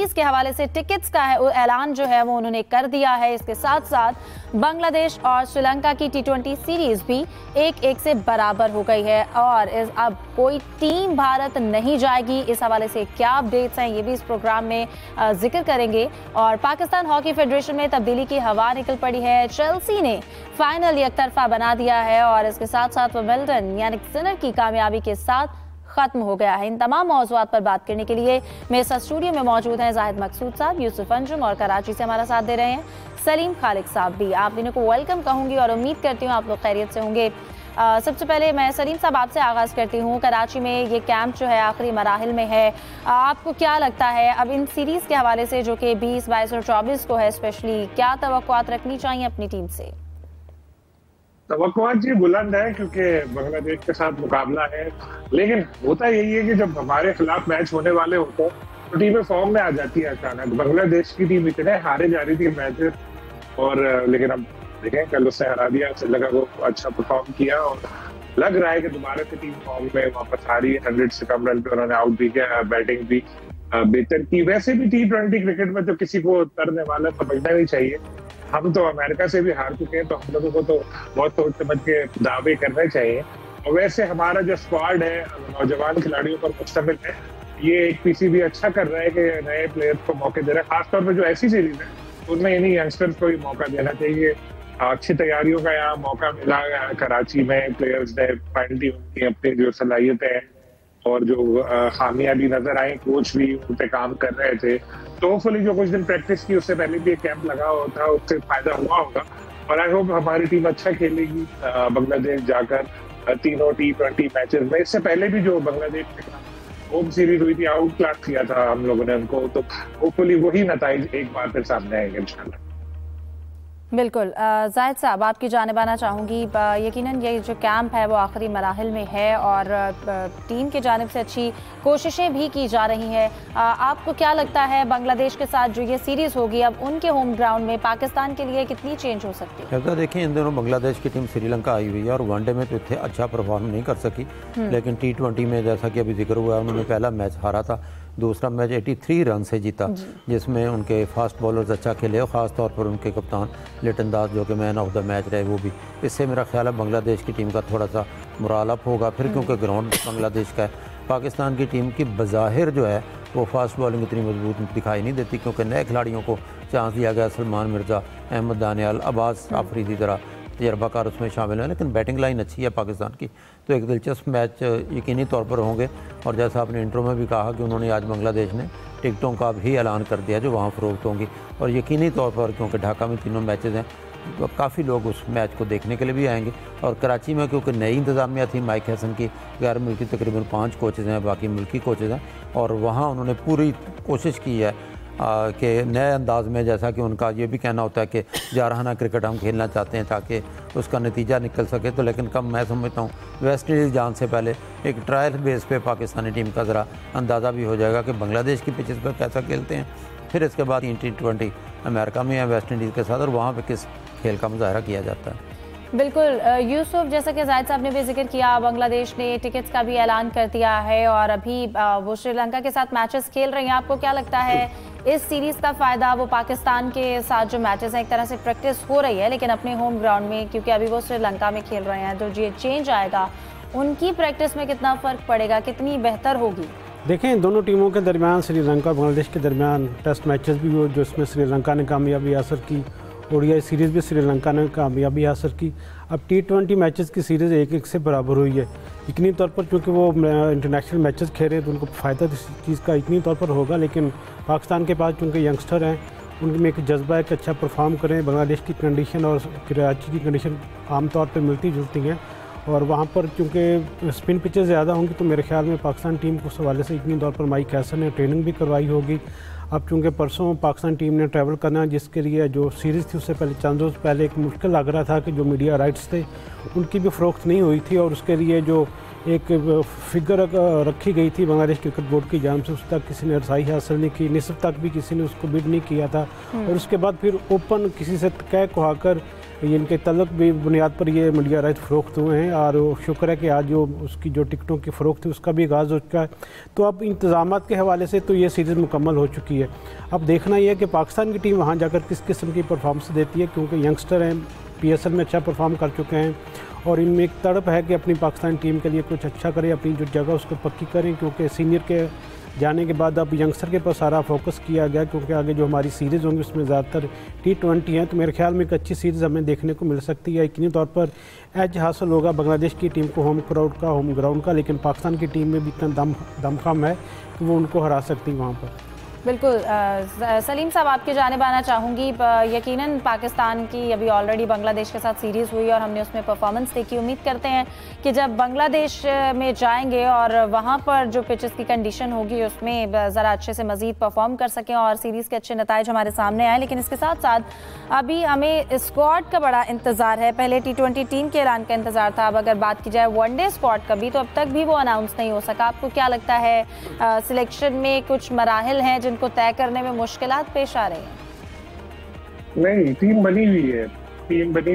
Series के हवाले से टिकट्स का ऐलान जो है वो उन्होंने कर दिया है। इसके साथ साथ बांग्लादेश और श्रीलंका की T20 सीरीज भी 1-1 से बराबर हो गई है और अब कोई टीम भारत नहीं जाएगी। इस हवाले से क्या अपडेट्स हैं ये भी इस प्रोग्राम में जिक्र करेंगे। और पाकिस्तान हॉकी फेडरेशन में तब्दीली की हवा निकल पड़ी है। चेल्सी ने फाइनल एक तरफा बना दिया है और इसके साथ साथ विंबलडन यानी सिनर की कामयाबी के साथ खत्म हो गया है। इन तमाम मौज़ूआत पर बात करने के लिए मेरे साथ स्टूडियो में मौजूद हैं जाहिद मकसूद साहब, यूसुफ अंजुम और कराची से हमारा साथ दे रहे हैं सलीम खालिक साहब भी। आप तीनों को वेलकम कहूंगी और उम्मीद करती हूँ आप लोग खैरियत से होंगे। सबसे पहले मैं सलीम साहब आपसे आगाज़ करती हूँ। कराची में ये कैंप जो है आखिरी मराहिल में है, आपको क्या लगता है अब इन सीरीज़ के हवाले से जो कि 20, 22 और 24 को है स्पेशली, क्या तवक्कुआत रखनी चाहिए अपनी टीम से? तवक्कुआत जी बुलंद है क्योंकि बांग्लादेश के साथ मुकाबला है, लेकिन होता यही है कि जब हमारे खिलाफ मैच होने वाले होते हैं तो टीमें फॉर्म में आ जाती है अचानक। बांग्लादेश की टीम इतने हारे जा रही थी मैचेस और लेकिन अब देखें कल उससे हरा दिया, श्रीलंका को अच्छा परफॉर्म किया और लग रहा है कि दोबारा से टीम फॉर्म में वापस आ रही है। 100 से कम रन पे उन्होंने आउट भी किया, बैटिंग भी बेहतर की। वैसे भी T20 क्रिकेट में तो किसी को उतरने वाला समझना नहीं चाहिए। हम तो अमेरिका से भी हार चुके हैं तो हम लोगों को तो बहुत सोच समझ के दावे करने चाहिए। और वैसे हमारा जो स्क्वाड है नौजवान खिलाड़ियों पर मुश्तमिल है, ये एक पीसीबी अच्छा कर रहा है कि नए प्लेयर्स को मौके दे रहा है। खासतौर पर जो ऐसी सीरीज है उनमें इन्हीं यंगस्टर्स को भी मौका देना चाहिए। अच्छी तैयारियों का यहाँ मौका मिला कराची में, प्लेयर्स ने फाइनली उनकी अपनी जो सलाहियतें हैं और जो खामियां भी नजर आई, कोच भी उन पे काम कर रहे थे। तो होपफुली जो कुछ दिन प्रैक्टिस की उससे पहले भी एक कैंप लगा होता उससे फायदा हुआ होगा और आई होप हमारी टीम अच्छा खेलेगी बांग्लादेश जाकर तीनों T20 मैचेस में। इससे पहले भी जो बांग्लादेश के होम सीरीज हुई थी आउट क्लास किया था हम लोगों ने उनको, तो होपफुली वही नतीजे एक बार फिर सामने आएंगे इंशाल्लाह। बिल्कुल जाहिद साहब आपकी जानिब आना चाहूँगी। यकीनन ये जो कैंप है वो आखिरी मराहिल में है और टीम की जानिब से अच्छी कोशिशें भी की जा रही हैं। आपको क्या लगता है बांग्लादेश के साथ जो ये सीरीज़ होगी अब उनके होम ग्राउंड में पाकिस्तान के लिए कितनी चेंज हो सकती है? तो देखिए इन दिनों बांग्लादेश की टीम श्रीलंका आई हुई है और वनडे में तो इतने अच्छा परफॉर्म नहीं कर सकी, लेकिन T20 में जैसा कि अभी जिक्र हुआ उन्होंने पहला मैच हारा था, दूसरा मैच 83 रन से जीता जिसमें उनके फास्ट बॉलर्स अच्छा खेले और ख़ास तौर पर उनके कप्तान लिटन दास जो कि मैन ऑफ द मैच रहे वो भी। इससे मेरा ख्याल है बांग्लादेश की टीम का थोड़ा सा मोराल अप होगा फिर, क्योंकि ग्राउंड बांग्लादेश का है। पाकिस्तान की टीम की बज़ाहिर जो है वो फास्ट बॉलिंग इतनी मजबूत दिखाई नहीं देती क्योंकि नए खिलाड़ियों को चांस दिया गया। सलमान मिर्ज़ा, अहमद दानियाल, अब्बास आफरीदी तरह तजर्बाकार उसमें शामिल है, लेकिन बैटिंग लाइन अच्छी है पाकिस्तान की। तो एक दिलचस्प मैच यकीनी तौर पर होंगे और जैसा आपने इंट्रो में भी कहा कि उन्होंने आज बांग्लादेश ने टिकटों का भी ऐलान कर दिया जो वहाँ फ़रोख्त होंगी और यकीनी तौर पर क्योंकि ढाका में तीनों मैचेज़ हैं तो काफ़ी लोग उस मैच को देखने के लिए भी आएंगे। और कराची में क्योंकि नई इंतज़ामिया थी, माइक हसन की गैर मुल्की तकरीबन 5 कोचेज़ हैं, बाकी मुल्की कोचेज़ हैं और वहाँ उन्होंने पूरी कोशिश की है कि नए अंदाज में, जैसा कि उनका ये भी कहना होता है कि जारहाना क्रिकेट हम खेलना चाहते हैं ताकि उसका नतीजा निकल सके। तो लेकिन कम मैं समझता हूँ वेस्ट इंडीज़ जान से पहले एक ट्रायल बेस पे पाकिस्तानी टीम का ज़रा अंदाज़ा भी हो जाएगा कि बांग्लादेश की पिचेस पर कैसा खेलते हैं। फिर इसके बाद T20 अमेरिका में है वेस्ट इंडीज़ के साथ और वहाँ पर किस खेल का मुजाहरा किया जाता है। बिल्कुल यूसुफ, जैसा कि जाहिद साहब ने भी जिक्र किया बांग्लादेश ने टिकट्स का भी ऐलान कर दिया है और अभी वो श्रीलंका के साथ मैचेस खेल रही हैं। आपको क्या लगता है इस सीरीज़ का फ़ायदा वो पाकिस्तान के साथ जो मैचेस हैं एक तरह से प्रैक्टिस हो रही है लेकिन अपने होम ग्राउंड में, क्योंकि अभी वो श्रीलंका में खेल रहे हैं, तो ये चेंज आएगा उनकी प्रैक्टिस में कितना फ़र्क पड़ेगा, कितनी बेहतर होगी? देखें दोनों टीमों के दरमियान, श्रीलंका और बांग्लादेश के दरमियान टेस्ट मैचेस भी हुए जिसमें श्रीलंका ने कामयाबी हासिल की, ओडीआई सीरीज़ भी श्रीलंका ने कामयाबी हासिल की। अब T20 मैचेस की सीरीज़ 1-1 से बराबर हुई है। यकीनी तौर पर क्योंकि वो इंटरनेशनल मैचेस खेल रहे हैं तो उनको फ़ायदा इस चीज़ का यकीनी तौर पर होगा, लेकिन पाकिस्तान के पास चूँकि यंगस्टर हैं उनमें एक जज्बा है कि अच्छा परफॉर्म करें। बांग्लादेश की कंडीशन और कराची की कंडीशन आमतौर पर मिलती जुलती हैं और वहाँ पर चूँकि स्पिन पिचेस ज़्यादा होंगी तो मेरे ख्याल में पाकिस्तान टीम को उस हवाले से यकीनी तौर पर माइक हैसन ने ट्रेनिंग भी करवाई होगी। अब चूँकि परसों पाकिस्तान टीम ने ट्रैवल करना, जिसके लिए जो सीरीज़ थी उससे पहले चंद रोज़ पहले एक मुश्किल लग रहा था कि जो मीडिया राइट्स थे उनकी भी फ़रोख्त नहीं हुई थी और उसके लिए जो एक फिगर रखी गई थी बांग्लादेश क्रिकेट बोर्ड की जानिब से उस तक किसी ने रसाई हासिल नहीं की, निस्फ तक भी किसी ने उसको बिड नहीं किया था और उसके बाद फिर ओपन किसी से कह कुहाकर ये इनके तल्लुक भी बुनियाद पर ये मीडिया राइट फ़रोख्त हुए हैं और शुक्र है कि आज जो उसकी जो टिकटों की फ़रोख्त थी उसका भी आगाज़ हो चुका है। तो अब इंतज़ामात के हवाले से तो ये सीरीज़ मुकम्मल हो चुकी है। अब देखना ये है कि पाकिस्तान की टीम वहाँ जाकर किस किस्म की परफॉर्मेंस देती है, क्योंकि यंगस्टर हैं, PSL में अच्छा परफॉर्म कर चुके हैं और इनमें एक तड़प है कि अपनी पाकिस्तान टीम के लिए कुछ अच्छा करें, अपनी जो जगह उसको पक्की करें, क्योंकि सीनियर के जाने के बाद अब यंगस्टर के पर सारा फोकस किया गया, क्योंकि आगे जो हमारी सीरीज़ होंगी उसमें ज़्यादातर T20 हैं। तो मेरे ख्याल में एक अच्छी सीरीज़ हमें देखने को मिल सकती है। यकीनी तौर पर एज हासिल होगा बांग्लादेश की टीम को होम क्राउड का, होम ग्राउंड का, लेकिन पाकिस्तान की टीम में भी इतना दमखम है कि वो उनको हरा सकती है वहाँ पर। बिल्कुल सलीम साहब, आपकी जानिब आना चाहूँगी। यकीनन पाकिस्तान की अभी ऑलरेडी बांग्लादेश के साथ सीरीज़ हुई और हमने उसमें परफॉर्मेंस देखी। उम्मीद करते हैं कि जब बांग्लादेश में जाएंगे और वहाँ पर जो पिचेस की कंडीशन होगी उसमें ज़रा अच्छे से मज़ीद परफॉर्म कर सकें और सीरीज़ के अच्छे नताइज हमारे सामने आए। लेकिन इसके साथ साथ अभी हमें स्क्वाड का बड़ा इंतज़ार है। पहले T20 टीम के ऐलान का इंतज़ार था, अब अगर बात की जाए वनडे स्क्वाड का भी, तो अब तक भी वो अनाउंस नहीं हो सका। आपको क्या लगता है सिलेक्शन में कुछ मराहिल हैं जिनको तय करने में मुश्किलात पेश आ रही हैं? नहीं, टीम बनी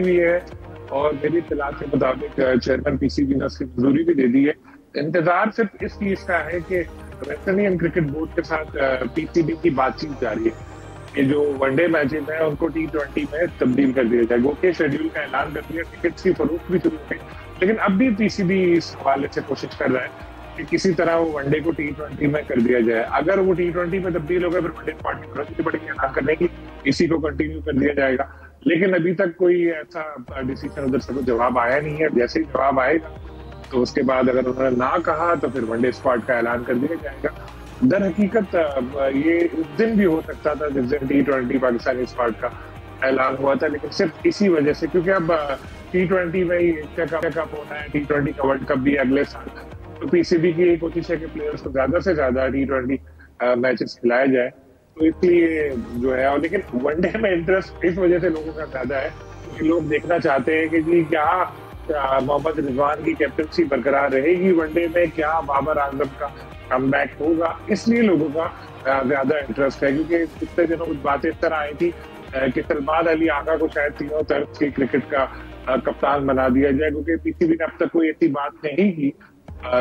हुई है और मेरी इत्तला के मुताबिक चेयरमैन PCB ने उसकी मंजूरी भी दे दी है। इंतजार सिर्फ इस चीज का है कि वेस्ट इंडियन क्रिकेट बोर्ड के साथ PCB की बातचीत जारी है कि जो वनडे मैचेस हैं उनको T20 में तब्दील कर दिया जाए। गोके शेड्यूल का ऐलान कर दिया, टिकट्स की फरोख्त भी शुरू हो गई, लेकिन अब भी PCB इस हवाले से कोशिश कर रहा है कि किसी तरह वो वनडे को T20 में कर दिया जाए। अगर वो T20 में तब्दील होगा फिर वनडे पार्टी जरूरत पड़ेगी ऐलान करने की, इसी को कंटिन्यू कर दिया जाएगा। लेकिन अभी तक कोई ऐसा डिसीजन उधर से कोई जवाब आया नहीं है। जैसे ही जवाब आएगा तो उसके बाद अगर उन्होंने ना कहा तो फिर वनडे स्क्वाड का ऐलान कर दिया जाएगा। दर हकीकत ये उस दिन भी हो सकता था जिस दिन T20 पाकिस्तानी स्क्वाड का ऐलान हुआ था, लेकिन सिर्फ इसी वजह से, क्योंकि अब T20 में ही चेकअप होना है, T20 का वर्ल्ड कप भी अगले साल, तो PCB की एक कोशिश है कि प्लेयर्स को ज्यादा से ज्यादा T20 मैचेस खिलाया जाए। तो इसलिए जो है, और लेकिन वनडे में इंटरेस्ट इस वजह से लोगों का ज्यादा है कि लोग देखना चाहते हैं कि जी क्या मोहम्मद रिजवान की कैप्टनसी बरकरार रहेगी वनडे में, क्या बाबर आजम का कमबैक होगा, इसलिए लोगों का ज्यादा इंटरेस्ट है। क्योंकि पिछले दिनों कुछ बातें इस तरह आई थी कि सलमान अली आगा को शायद तीनों तरफ की क्रिकेट का कप्तान बना दिया जाए, क्योंकि PCB ने अब तक कोई ऐसी बात नहीं की।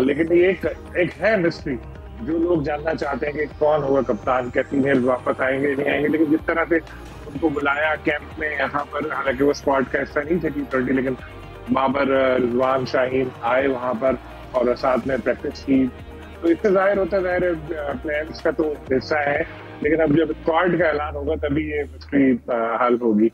लेकिन ये एक है मिस्ट्री जो लोग जानना चाहते हैं कि कौन होगा कप्तान, क्या सीनियर्स वापस आएंगे नहीं आएंगे। लेकिन जिस तरह से उनको बुलाया कैंप में यहाँ पर, हालांकि वो स्क्वाड का हिस्सा नहीं थे T20, लेकिन बाबर, रिजवान, शाहीन आए वहां पर और साथ में प्रैक्टिस की, तो इससे जाहिर होता है प्लेयर्स का तो हिस्सा है। लेकिन अब जब स्क्वाड का ऐलान होगा तभी ये मिस्ट्री हल होगी।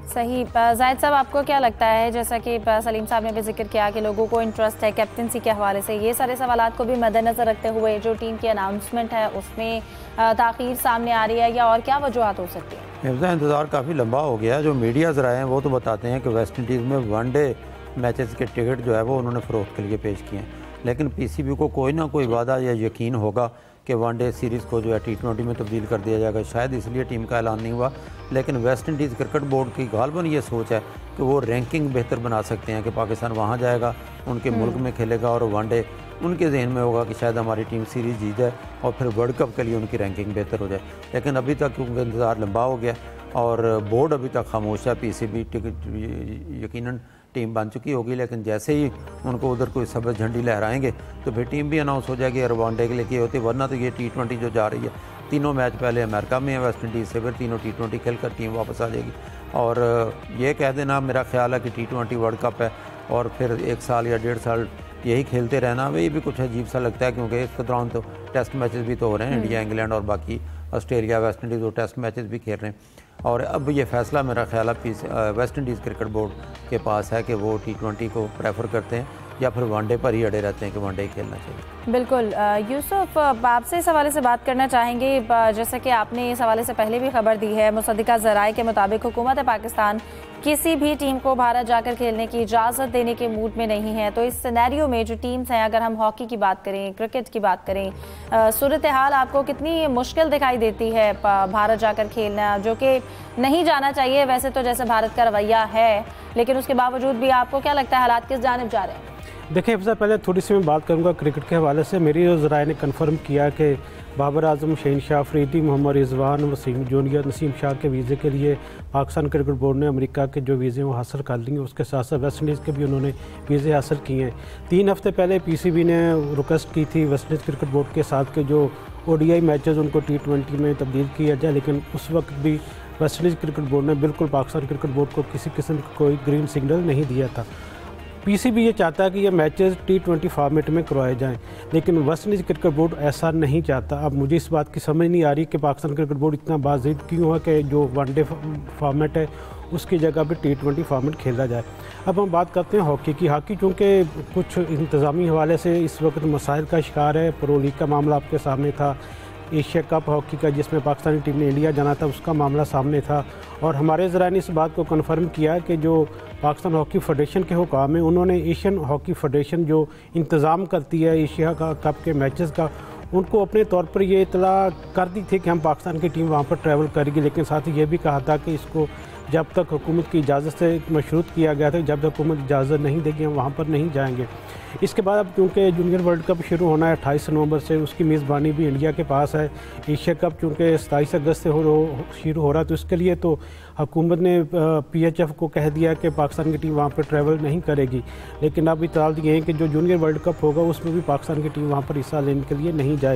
सही। जाहिद साहब, आपको क्या लगता है, जैसा कि सलीम साहब ने भी जिक्र किया कि लोगों को इंटरेस्ट है कैप्टनसी के हवाले से, ये सारे सवालात को भी मद्देनज़र रखते हुए जो टीम की अनाउंसमेंट है उसमें ताख़ीर सामने आ रही है, या और क्या वजूहत हो सकती है? इंतज़ार काफ़ी लंबा हो गया। जो मीडिया ज़राए हैं वो तो बताते हैं कि वेस्ट इंडीज़ में वनडे मैचेस के टिकट जो है वो उन्होंने फ़रोख्त के लिए पेश किए हैं, लेकिन PCB को कोई ना कोई वादा या यकीन होगा कि वनडे सीरीज़ को जो है T20 में तब्दील कर दिया जाएगा। शायद इसलिए टीम का ऐलान नहीं हुआ, लेकिन वेस्ट इंडीज़ क्रिकेट बोर्ड की गालबन ये सोच है कि वो रैंकिंग बेहतर बना सकते हैं कि पाकिस्तान वहाँ जाएगा, उनके मुल्क में खेलेगा और वनडे उनके जहन में होगा कि शायद हमारी टीम सीरीज़ जीत जाए और फिर वर्ल्ड कप के लिए उनकी रैंकिंग बेहतर हो जाए। लेकिन अभी तक क्योंकि इंतज़ार लंबा हो गया और बोर्ड अभी तक खामोश है, PCB टिकट यकीनन टीम बन चुकी होगी, लेकिन जैसे ही उनको उधर कोई सब्ज़ झंडी लहराएंगे तो फिर टीम भी अनाउंस हो जाएगी और वनडे के लिए की होती है। वरना तो ये T20 जो जा रही है, तीनों मैच पहले अमेरिका में है वेस्ट इंडीज़ से, फिर तीनों T20 खेलकर टीम वापस आ जाएगी। और ये कह देना मेरा ख्याल है कि T20 वर्ल्ड कप है और फिर 1 साल या 1.5 साल यही खेलते रहना, वही भी कुछ अजीब सा लगता है, क्योंकि इस दौरान तो टेस्ट मैचेस भी तो हो रहे हैं, इंडिया, इंग्लैंड और बाकी ऑस्ट्रेलिया, वेस्ट इंडीज़ वो टेस्ट मैचेस भी खेल रहे हैं। और अब ये फैसला मेरा ख्याल है वेस्ट इंडीज़ क्रिकेट बोर्ड के पास है कि वो T20 को प्रेफर करते हैं या फिर वनडे पर ही अड़े रहते हैं कि वनडे ही खेलना चाहिए। बिल्कुल। यूसुफ, आपसे इस हवाले से बात करना चाहेंगे, जैसा कि आपने इस हवाले से पहले भी खबर दी है, मुसद्दिका ज़राए के मुताबिक हुकूमत पाकिस्तान किसी भी टीम को भारत जाकर खेलने की इजाज़त देने के मूड में नहीं है। तो इस सिनेरियो में जो टीम्स हैं, अगर हम हॉकी की बात करें, क्रिकेट की बात करें, सूरत हाल आपको कितनी मुश्किल दिखाई देती है भारत जाकर खेलना, जो कि नहीं जाना चाहिए वैसे तो, जैसे भारत का रवैया है, लेकिन उसके बावजूद भी आपको क्या लगता है हालात किस जानिब जा रहे हैं? देखिए सबसे पहले थोड़ी सी मैं बात करूंगा क्रिकेट के हवाले से। मेरी ज़राए ने कन्फर्म किया कि बाबर आजम, शहनशाह अफरीदी, मोहम्मद रिजवान, वसीम जूनियर, नसीम शाह के वीज़े के लिए पाकिस्तान क्रिकेट बोर्ड ने अमेरिका के जो वीज़े वो हासिल कर लिए। उसके साथ साथ वेस्ट इंडीज़ के भी उन्होंने वीज़े हासिल किए हैं। 3 हफ्ते पहले PCB ने रिक्वेस्ट की थी वेस्ट इंडीज़ क्रिकेट बोर्ड के साथ के जो ODI मैचेज़ उनको T20 में तब्दील किया जाए, लेकिन उस वक्त भी वेस्ट इंडीज़ क्रिकेट बोर्ड ने बिल्कुल पाकिस्तान क्रिकेट बोर्ड को किसी किस्म का कोई ग्रीन सिग्नल नहीं दिया था। PCB ये चाहता है कि ये मैचेस T20 फॉर्मेट में करवाए जाएं, लेकिन वेस्ट इंडीज़ क्रिकेट बोर्ड ऐसा नहीं चाहता। अब मुझे इस बात की समझ नहीं आ रही कि पाकिस्तान क्रिकेट बोर्ड इतना बाज़िद क्यों है कि जो वनडे फॉर्मेट है उसकी जगह पे T20 फॉर्मेट खेला जाए। अब हम बात करते हैं हॉकी की। हॉकी चूँकि कुछ इंतज़ामी हवाले से इस वक्त मसाइल का शिकार है। प्रो लीग का मामला आपके सामने था, एशिया कप हॉकी का जिसमें पाकिस्तानी टीम ने इंडिया जाना था उसका मामला सामने था, और हमारे ज़राए ने इस बात को कन्फर्म किया कि जो पाकिस्तान हॉकी फेडरेशन के हुकाम हैं उन्होंने एशियन हॉकी फेडरेशन जो इंतज़ाम करती है एशिया का कप के मैचेस का, उनको अपने तौर पर ये इतला कर दी थी कि हम पाकिस्तान की टीम वहाँ पर ट्रैवल करेगी, लेकिन साथ ही ये भी कहा था कि इसको जब तक हुकूमत की इजाज़त से मशरूत किया गया था, जब तक हुकूमत इजाज़त नहीं देगी हम वहाँ पर नहीं जाएंगे। इसके बाद अब क्योंकि जूनियर वर्ल्ड कप शुरू होना है 28 नवंबर से, उसकी मेज़बानी भी इंडिया के पास है। एशिया कप चूँकि 27 अगस्त से शुरू हो रहा है, तो इसके लिए तो हुकूमत ने PHF को कह दिया कि पाकिस्तान की टीम वहाँ पर ट्रैवल नहीं करेगी, लेकिन अब इत्तला दिए हैं कि जो जूनियर वर्ल्ड कप होगा उसमें भी पाकिस्तान की टीम वहाँ पर हिस्सा लेने के लिए नहीं जाएगी।